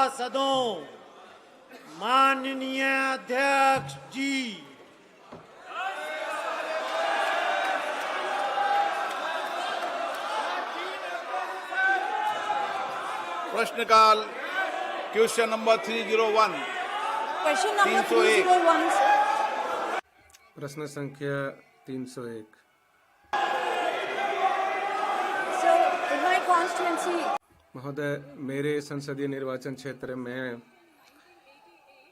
सभासदों, माननीय अध्यक्ष जी, प्रश्नकाल क्वेश्चन नंबर 301। क्वेश्चन नंबर 301 प्रश्न संख्या 301। सर, इन माय कॉन्स्टिट्यूएंसी महोदय, मेरे संसदीय निर्वाचन क्षेत्र में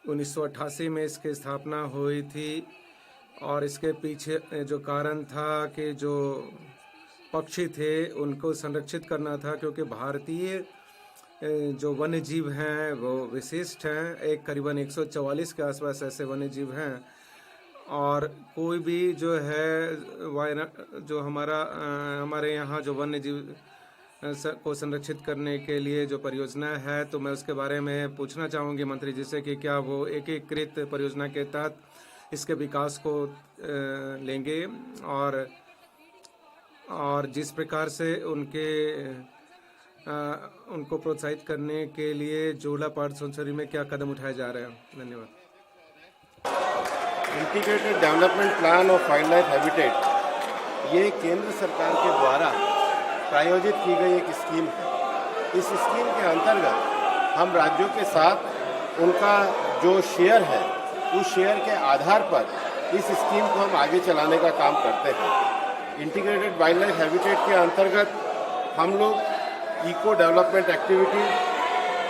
1988 में इसकी स्थापना हुई थी और इसके पीछे जो कारण था कि जो पक्षी थे उनको संरक्षित करना था, क्योंकि भारतीय जो वन्य जीव हैं वो विशिष्ट हैं। एक करीबन 144 के आसपास ऐसे वन्य जीव हैं और कोई भी जो है जो हमारे यहाँ जो वन्य जीव को संरक्षित करने के लिए जो परियोजना है, तो मैं उसके बारे में पूछना चाहूँगी मंत्री जी से कि क्या वो एकीकृत परियोजना के तहत इसके विकास को लेंगे और जिस प्रकार से उनको प्रोत्साहित करने के लिए जोला पार्ट सोनसरी में क्या कदम उठाए जा रहे हैं। धन्यवाद। Integrated development plan of wild life habitat ये केंद्र सरकार के द्वारा प्रायोजित की गई एक स्कीम है। इस स्कीम के अंतर्गत हम राज्यों के साथ उनका जो शेयर है उस शेयर के आधार पर इस स्कीम को हम आगे चलाने का काम करते हैं। इंटीग्रेटेड वाइल्ड लाइफ हैबिटेट के अंतर्गत हम लोग इको डेवलपमेंट एक्टिविटी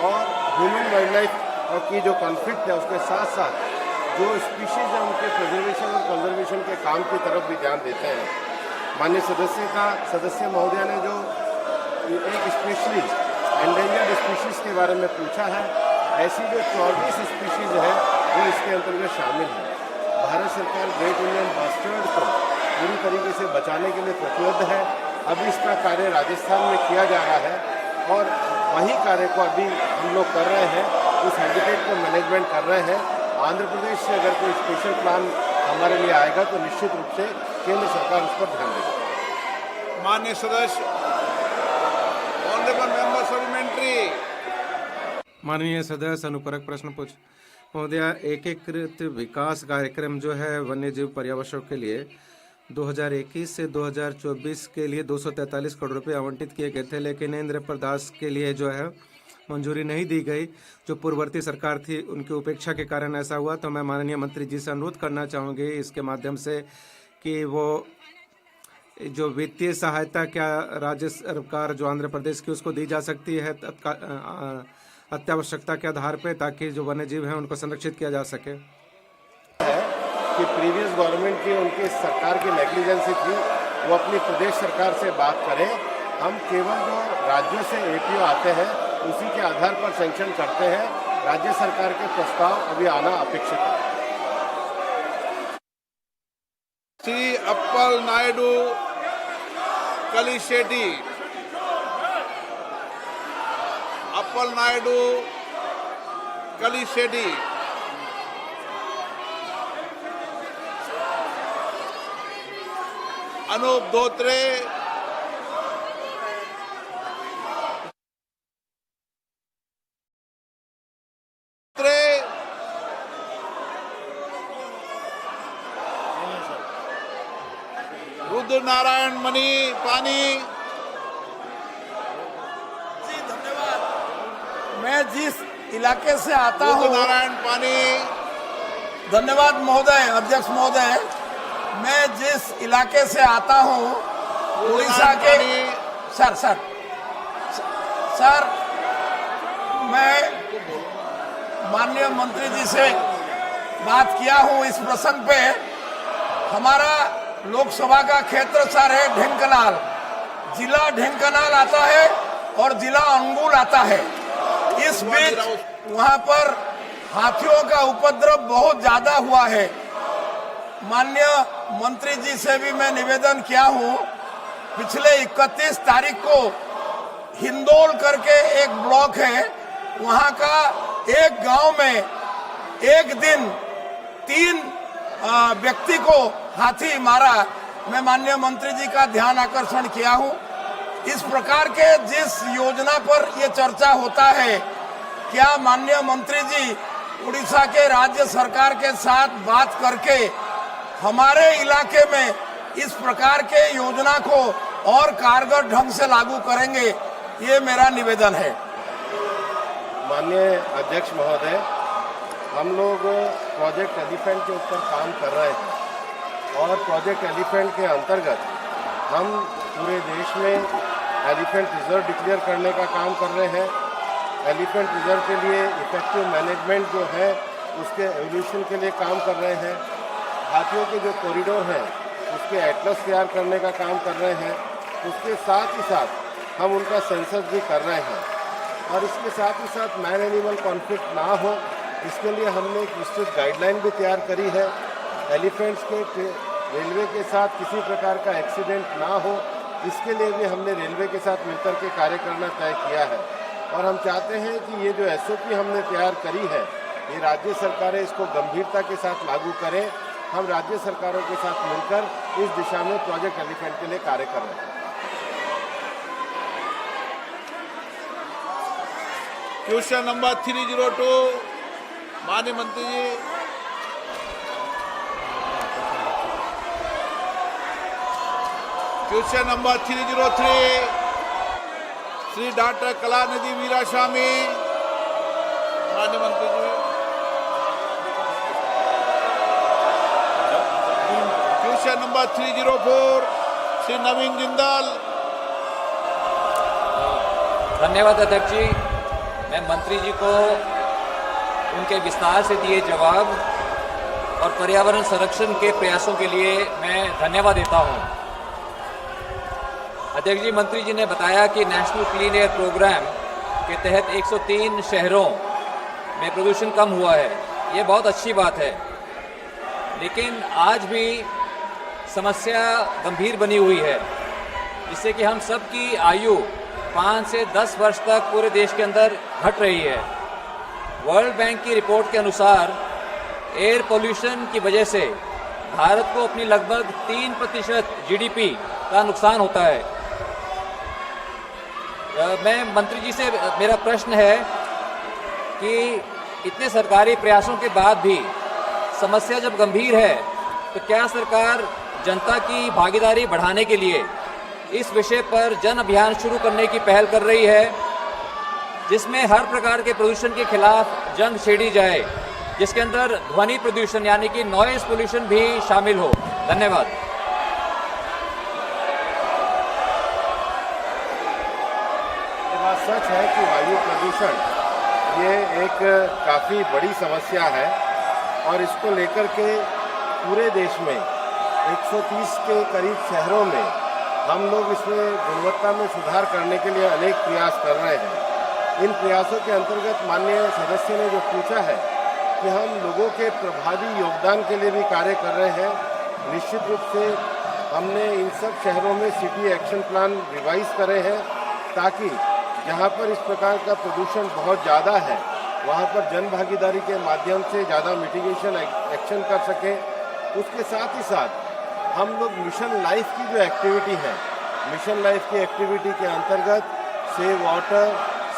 और ह्यूमन वाइल्ड लाइफ की जो कॉन्फ्लिक्ट है उसके साथ साथ जो स्पीशीज है उनके प्रिजर्वेशन और कंजर्वेशन के काम की तरफ भी ध्यान देते हैं। माननीय सदस्य महोदय ने जो एक स्पेशली एंडेंजर्ड स्पीशीज के बारे में पूछा है, ऐसी जो 24 स्पीशीज है वो इसके अंतर्गत शामिल है। भारत सरकार ग्रेट इंडियन बस्टर्ड को पूरी तरीके से बचाने के लिए प्रतिबद्ध है। अभी इसका कार्य राजस्थान में किया जा रहा है और वही कार्य को अभी हम लोग कर रहे हैं, उस हैबिटेट को मैनेजमेंट कर रहे हैं। आंध्र प्रदेश से अगर कोई स्पेशल प्लान हमारे लिए आएगा तो निश्चित रूप से केंद्र सरकार उस पर ध्यान देगी। माननीय सदस्य, ऑनरेबल मेंबर सप्लीमेंट्री। माननीय सदस्य अनुपूरक प्रश्न पूछ। महोदय, एकीकृत विकास कार्यक्रम जो है वन्य जीव पर्यवेक्षक के लिए 2021 से 2024 के लिए 243 करोड़ रुपए आवंटित किए गए थे, लेकिन इंद्र प्रदास के लिए जो है मंजूरी नहीं दी गई। जो पूर्ववर्ती सरकार थी उनकी उपेक्षा के कारण ऐसा हुआ। तो मैं माननीय मंत्री जी से अनुरोध करना चाहूँगी इसके माध्यम से कि वो जो वित्तीय सहायता क्या राज्य सरकार जो आंध्र प्रदेश की उसको दी जा सकती है अत्यावश्यकता के आधार पर, ताकि जो वन्य जीव हैं उनको संरक्षित किया जा सके। कि प्रीवियस गवर्नमेंट की उनकी सरकार की नेग्लिजेंसी थी, वो अपनी प्रदेश सरकार से बात करें। हम केवल जो राज्यों से एपीओ आते हैं उसी के आधार पर सैंक्शन करते हैं। राज्य सरकार के प्रस्ताव अभी आना अपेक्षित है। श्री अप्पल नायडू कलिशेट्टी। अप्पल नायडू कलिशेट्टी। अनूप धोत्रे। रुद्र नारायण मणि पानी। जी धन्यवाद। मैं जिस इलाके से आता हूँ, रुद्र नारायण पानी। धन्यवाद महोदय, अध्यक्ष महोदय, मैं जिस इलाके से आता हूँ उड़ीसा के सर मैं माननीय मंत्री जी से बात किया हूँ इस प्रसंग पे। हमारा लोकसभा का क्षेत्र सर है ढेंकनाल, जिला ढेंकनाल आता है और जिला अंगुल आता है। इस बीच वहाँ पर हाथियों का उपद्रव बहुत ज्यादा हुआ है। माननीय मंत्री जी से भी मैं निवेदन किया हूँ, पिछले 31 तारीख को हिंदोल करके एक ब्लॉक है, वहाँ का एक गांव में एक दिन 3 व्यक्ति को हाथी मारा। मैं माननीय मंत्री जी का ध्यान आकर्षण किया हूँ। इस प्रकार के जिस योजना पर ये चर्चा होता है क्या माननीय मंत्री जी उड़ीसा के राज्य सरकार के साथ बात करके हमारे इलाके में इस प्रकार के योजना को और कारगर ढंग से लागू करेंगे, ये मेरा निवेदन है। माननीय अध्यक्ष महोदय, हम लोग प्रोजेक्ट एलिफेंट के ऊपर काम कर रहे हैं और प्रोजेक्ट एलिफेंट के अंतर्गत हम पूरे देश में एलिफेंट रिजर्व डिक्लेयर करने का काम कर रहे हैं। एलिफेंट रिजर्व के लिए इफेक्टिव मैनेजमेंट जो है उसके एवोल्यूशन के लिए काम कर रहे हैं। हाथियों के जो कॉरिडोर हैं उसके एटलस तैयार करने का काम कर रहे हैं। उसके साथ ही साथ हम उनका सेंसस भी कर रहे हैं और इसके साथ ही साथ मैन एनिमल कॉन्फ्लिक्ट ना हो इसके लिए हमने एक विस्तृत गाइडलाइन भी तैयार करी है। एलिफेंट्स के रेलवे के साथ किसी प्रकार का एक्सीडेंट ना हो इसके लिए भी हमने रेलवे के साथ मिलकर के कार्य करना तय किया है और हम चाहते हैं कि ये जो SOP हमने तैयार करी है ये राज्य सरकारें इसको गंभीरता के साथ लागू करें। हम राज्य सरकारों के साथ मिलकर इस दिशा में प्रोजेक्ट एलिफेंट के लिए कार्य कर रहे हैं। क्वेश्चन नंबर 302 माननीय मंत्री ji. Question number 303 Shri doctor Kalanidhi Veeraswamy, माननीय मंत्री जी। Question number 304 Shri Naveen Jindal. धन्यवाद अध्यक्ष जी। मैं मंत्री जी को उनके विस्तार से दिए जवाब और पर्यावरण संरक्षण के प्रयासों के लिए मैं धन्यवाद देता हूं। अध्यक्ष जी, मंत्री जी ने बताया कि नेशनल क्लीन एयर प्रोग्राम के तहत 103 शहरों में प्रदूषण कम हुआ है। ये बहुत अच्छी बात है, लेकिन आज भी समस्या गंभीर बनी हुई है, जिससे कि हम सब की आयु 5 से 10 वर्ष तक पूरे देश के अंदर घट रही है। वर्ल्ड बैंक की रिपोर्ट के अनुसार एयर पोल्यूशन की वजह से भारत को अपनी लगभग 3% GDP का नुकसान होता है। मैं मंत्री जी से मेरा प्रश्न है कि इतने सरकारी प्रयासों के बाद भी समस्या जब गंभीर है तो क्या सरकार जनता की भागीदारी बढ़ाने के लिए इस विषय पर जन अभियान शुरू करने की पहल कर रही है, जिसमें हर प्रकार के प्रदूषण के खिलाफ जंग छेड़ी जाए, जिसके अंदर ध्वनि प्रदूषण यानी कि नॉइज पोल्यूशन भी शामिल हो। धन्यवाद। सच है कि वायु प्रदूषण ये एक काफ़ी बड़ी समस्या है और इसको लेकर के पूरे देश में 130 के करीब शहरों में हम लोग इसमें गुणवत्ता में सुधार करने के लिए अनेक प्रयास कर रहे हैं। इन प्रयासों के अंतर्गत माननीय सदस्य ने जो पूछा है कि हम लोगों के प्रभावी योगदान के लिए भी कार्य कर रहे हैं। निश्चित रूप से हमने इन सब शहरों में सिटी एक्शन प्लान रिवाइज करे हैं ताकि जहाँ पर इस प्रकार का प्रदूषण बहुत ज़्यादा है वहाँ पर जन भागीदारी के माध्यम से ज़्यादा मिटिगेशन एक्शन कर सकें। उसके साथ ही साथ हम लोग मिशन लाइफ की जो एक्टिविटी है, मिशन लाइफ की एक्टिविटी के अंतर्गत save water,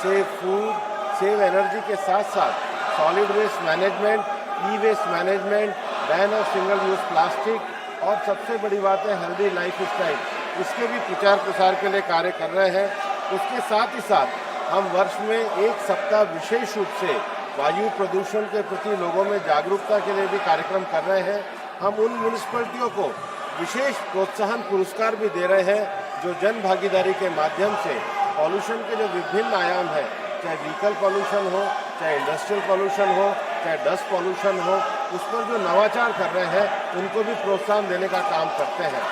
save food, save energy के साथ साथ solid waste management, E waste management, ban of single use plastic और सबसे बड़ी बात है हेल्दी लाइफ स्टाइल, इसके भी प्रचार प्रसार के लिए कार्य कर रहे हैं। उसके साथ ही साथ हम वर्ष में एक सप्ताह विशेष रूप से वायु प्रदूषण के प्रति लोगों में जागरूकता के लिए भी कार्यक्रम कर रहे हैं। हम उन म्यूनिसिपैलिटियों को विशेष प्रोत्साहन पुरस्कार भी दे रहे हैं जो जन भागीदारी के माध्यम से पॉल्यूशन के जो विभिन्न आयाम हैं, चाहे व्हीकल पॉल्यूशन हो, चाहे इंडस्ट्रियल पॉल्यूशन हो, चाहे डस्ट पॉल्यूशन हो, उस पर जो नवाचार कर रहे हैं उनको भी प्रोत्साहन देने का काम करते हैं।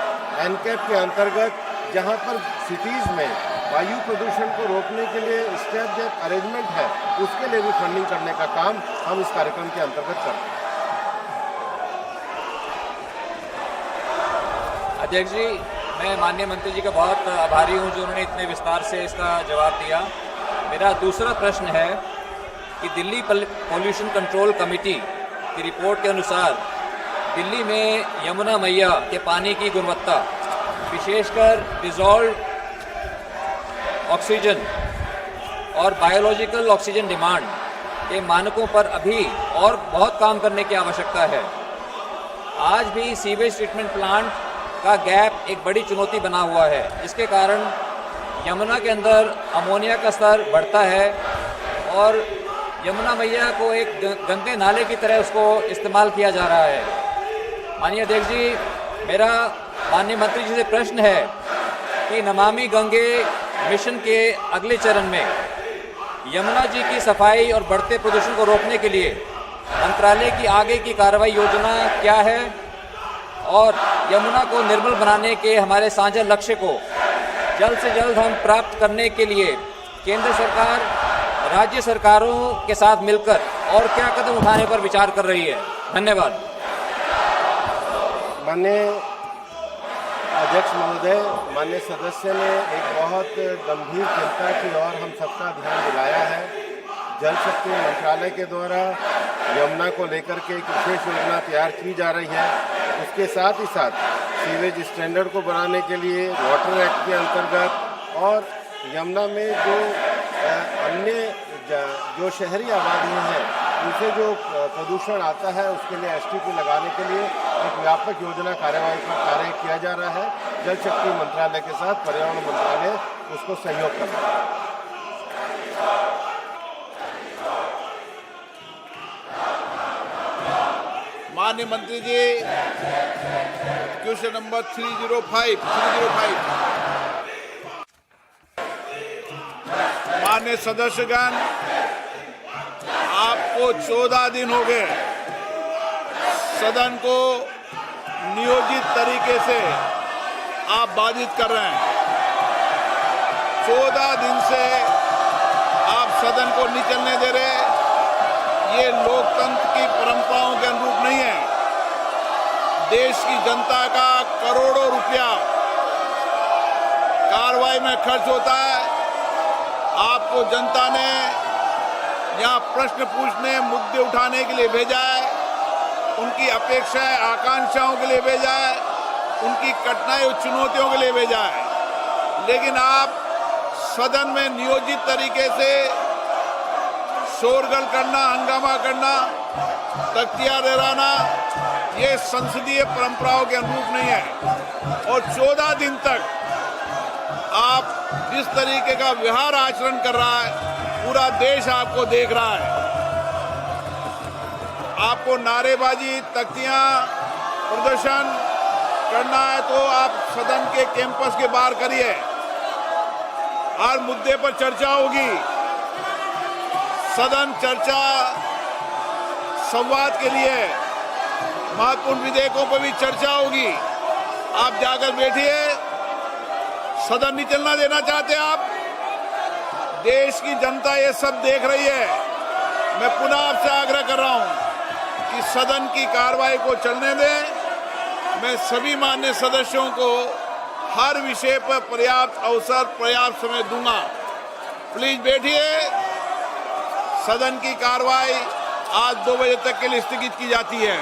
एनकैप के अंतर्गत जहां पर सिटीज़ में वायु प्रदूषण को रोकने के लिए स्टेप बाय अरेंजमेंट है, उसके लिए भी फंडिंग करने का काम हम इस कार्यक्रम के अंतर्गत करते हैं। अध्यक्ष जी, मैं माननीय मंत्री जी का बहुत आभारी हूं जो उन्होंने इतने विस्तार से इसका जवाब दिया। मेरा दूसरा प्रश्न है कि दिल्ली पोल्यूशन कंट्रोल कमेटी की रिपोर्ट के अनुसार दिल्ली में यमुना मैया के पानी की गुणवत्ता, विशेषकर डिजॉल्व ऑक्सीजन और बायोलॉजिकल ऑक्सीजन डिमांड के मानकों पर अभी और बहुत काम करने की आवश्यकता है। आज भी सीवेज ट्रीटमेंट प्लांट का गैप एक बड़ी चुनौती बना हुआ है, जिसके कारण यमुना के अंदर अमोनिया का स्तर बढ़ता है और यमुना मैया को एक गंदे नाले की तरह उसको इस्तेमाल किया जा रहा है। माननीय अध्यक्ष जी, मेरा माननीय मंत्री जी से प्रश्न है कि नमामि गंगे मिशन के अगले चरण में यमुना जी की सफाई और बढ़ते प्रदूषण को रोकने के लिए मंत्रालय की आगे की कार्रवाई योजना क्या है और यमुना को निर्मल बनाने के हमारे साझा लक्ष्य को जल्द से जल्द हम प्राप्त करने के लिए केंद्र सरकार राज्य सरकारों के साथ मिलकर और क्या कदम उठाने पर विचार कर रही है। धन्यवाद। माननीय अध्यक्ष महोदय, माननीय सदस्य ने एक बहुत गंभीर चिंता की ओर हम सबका ध्यान दिलाया है। जल शक्ति मंत्रालय के द्वारा यमुना को लेकर के एक विशेष योजना तैयार की जा रही है। उसके साथ ही साथ सीवेज स्टैंडर्ड को बनाने के लिए वाटर एक्ट के अंतर्गत और यमुना में जो अन्य जो शहरी आबादियाँ हैं उनसे जो प्रदूषण आता है उसके लिए एसटीपी लगाने के लिए एक व्यापक योजना कार्यवाही पर कार्य किया जा रहा है। जल शक्ति मंत्रालय के साथ पर्यावरण मंत्रालय उसको सहयोग कर रहा है। माननीय मंत्री जी, क्वेश्चन नंबर 305। माननीय सदस्यगण, आपको 14 दिन हो गए सदन को नियोजित तरीके से आप बाधित कर रहे हैं। 14 दिन से आप सदन को नहीं चलने दे रहे। ये लोकतंत्र की परंपराओं के अनुरूप नहीं है। देश की जनता का करोड़ों रुपया कार्रवाई में खर्च होता है। आपको जनता ने यहाँ प्रश्न पूछने, मुद्दे उठाने के लिए भेजा है, उनकी अपेक्षाएं, आकांक्षाओं के लिए भेजा है, उनकी कठिनाई और चुनौतियों के लिए भेजा है। लेकिन आप सदन में नियोजित तरीके से शोरगुल करना, हंगामा करना, तख्तियां लहराना, ये संसदीय परंपराओं के अनुरूप नहीं है। और 14 दिन तक आप जिस तरीके का व्यवहार आचरण कर रहा है, पूरा देश आपको देख रहा है। आपको नारेबाजी, तख्तियां, प्रदर्शन करना है तो आप सदन के कैंपस के बाहर करिए। हर मुद्दे पर चर्चा होगी। सदन चर्चा संवाद के लिए महत्वपूर्ण विधेयकों पर भी चर्चा होगी। आप जाकर बैठिए। सदन नहीं चलना देना चाहते आप? देश की जनता ये सब देख रही है। मैं पुनः आपसे आग्रह कर रहा हूं कि सदन की कार्रवाई को चलने दें। मैं सभी माननीय सदस्यों को हर विषय पर पर्याप्त अवसर, पर्याप्त समय दूंगा। प्लीज बैठिए। सदन की कार्रवाई आज 2 बजे तक के लिए स्थगित की जाती है।